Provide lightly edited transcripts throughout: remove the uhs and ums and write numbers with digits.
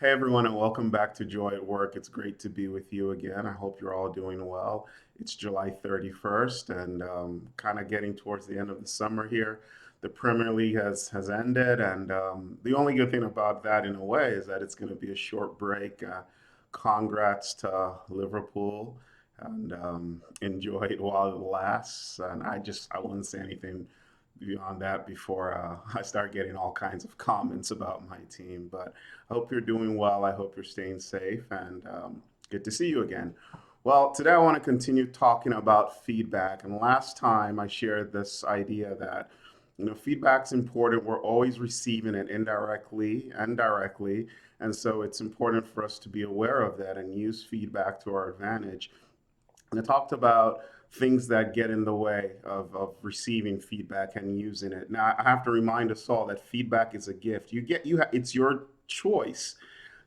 Hey everyone, and welcome back to Joy at Work. It's great to be with you again. I hope you're all doing well. It's July 31st, and kind of getting towards the end of the summer here. The Premier League has ended, and the only good thing about that, in a way, is that it's going to be a short break. Congrats to Liverpool, and enjoy it while it lasts. And I wouldn't say anything beyond that before I start getting all kinds of comments about my team. But I hope you're doing well. I hope you're staying safe, and good to see you again. Well, today I want to continue talking about feedback. And last time I shared this idea that feedback's important. We're always receiving it indirectly and directly, and so it's important for us to be aware of that and use feedback to our advantage. And I talked about things that get in the way of receiving feedback and using it. Now, I have to remind us all that feedback is a gift. It's your choice,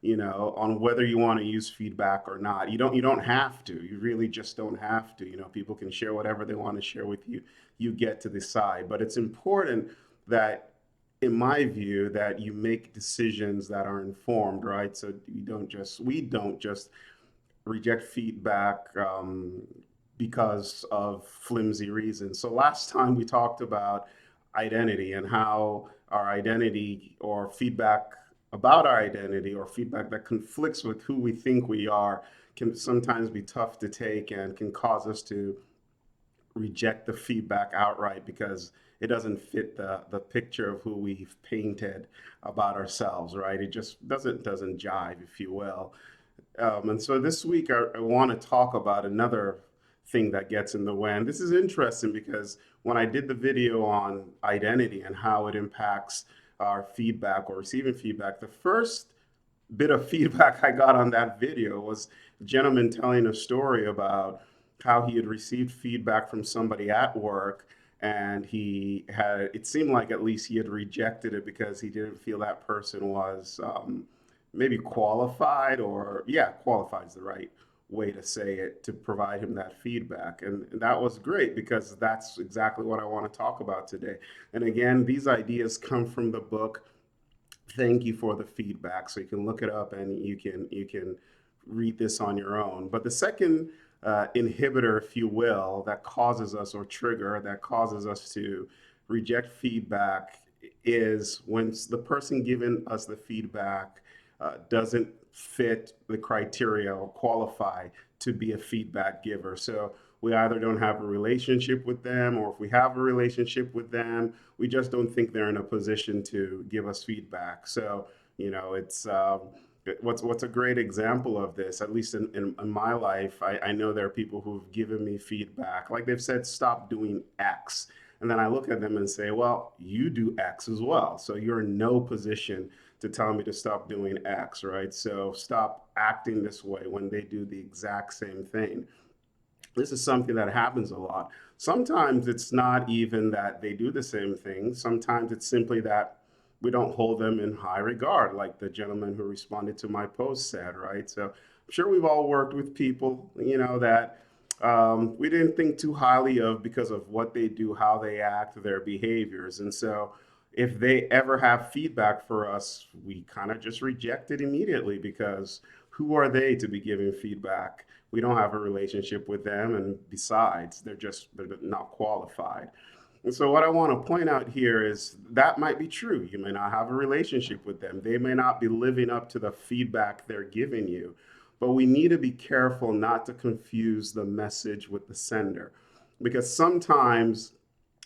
on whether you want to use feedback or not. You don't have to. You really just don't have to. People can share whatever they want to share with you. You get to decide. But it's important that, in my view, that you make decisions that are informed, right? So we don't just reject feedback because of flimsy reasons. So last time we talked about identity and how our identity or feedback about our identity or feedback that conflicts with who we think we are can sometimes be tough to take and can cause us to reject the feedback outright because it doesn't fit the picture of who we've painted about ourselves, right? It just doesn't jive, if you will. And so this week, I want to talk about another thing that gets in the way. And this is interesting because when I did the video on identity and how it impacts our feedback or receiving feedback, the first bit of feedback I got on that video was a gentleman telling a story about how he had received feedback from somebody at work, and it seemed like at least he had rejected it because he didn't feel that person was maybe qualified, or yeah, qualified is the right way to say it, to provide him that feedback. And that was great because that's exactly what I want to talk about today. And again, these ideas come from the book Thank You for the Feedback. So you can look it up and you can read this on your own. But the second inhibitor, if you will, that causes us, or trigger that causes us to reject feedback, is when the person giving us the feedback doesn't fit the criteria or qualify to be a feedback giver. So we either don't have a relationship with them, or if we have a relationship with them, we just don't think they're in a position to give us feedback. So, it's what's a great example of this, at least in my life. I know there are people who've given me feedback, like they've said, stop doing X. And then I look at them and say, well, you do X as well. So you're in no position to tell me to stop doing X, right? So stop acting this way when they do the exact same thing. This is something that happens a lot. Sometimes it's not even that they do the same thing. Sometimes it's simply that we don't hold them in high regard, like the gentleman who responded to my post said, right? So I'm sure we've all worked with people, that we didn't think too highly of because of what they do, how they act, their behaviors. And so if they ever have feedback for us, we kind of just reject it immediately because who are they to be giving feedback? We don't have a relationship with them, and besides, they're not qualified. And so what I want to point out here is that might be true. You may not have a relationship with them. They may not be living up to the feedback they're giving you. But we need to be careful not to confuse the message with the sender, because sometimes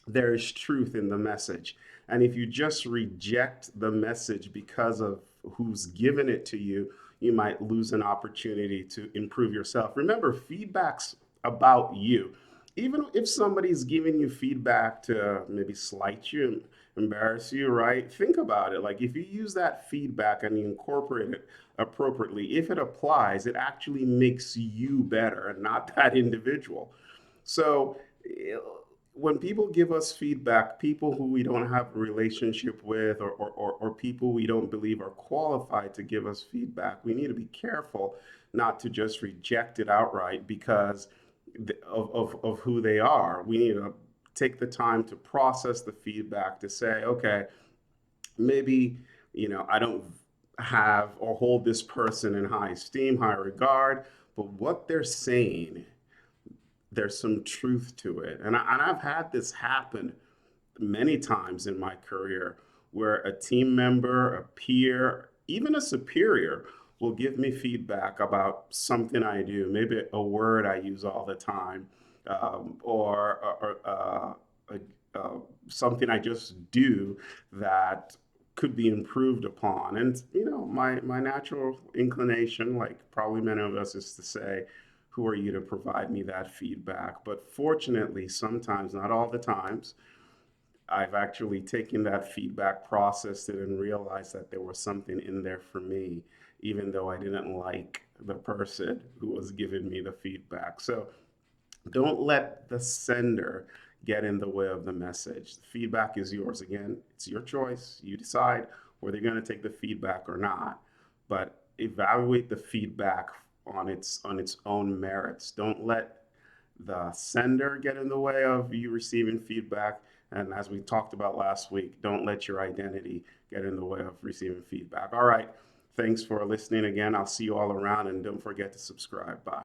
there is truth in the message. And if you just reject the message because of who's given it to you, you might lose an opportunity to improve yourself. Remember, feedback's about you. Even if somebody's giving you feedback to maybe slight you, embarrass you, right? Think about it. Like, if you use that feedback and you incorporate it appropriately, if it applies, it actually makes you better and not that individual. So, when people give us feedback, people who we don't have a relationship with, or people we don't believe are qualified to give us feedback, we need to be careful not to just reject it outright because of who they are. We need to take the time to process the feedback, to say, okay, maybe, I don't have or hold this person in high esteem, high regard, but what they're saying, there's some truth to it. And I've had this happen many times in my career where a team member, a peer, even a superior will give me feedback about something I do, maybe a word I use all the time, or something I just do that could be improved upon. And my natural inclination, like probably many of us, is to say, "Who are you to provide me that feedback?" But fortunately, sometimes, not all the times, I've actually taken that feedback, processed it, and realized that there was something in there for me, even though I didn't like the person who was giving me the feedback. So don't let the sender get in the way of the message. The feedback is yours. Again, it's your choice. You decide whether you're going to take the feedback or not. But evaluate the feedback on its own merits. Don't let the sender get in the way of you receiving feedback. And as we talked about last week, don't let your identity get in the way of receiving feedback. All right. Thanks for listening again. I'll see you all around, and don't forget to subscribe. Bye.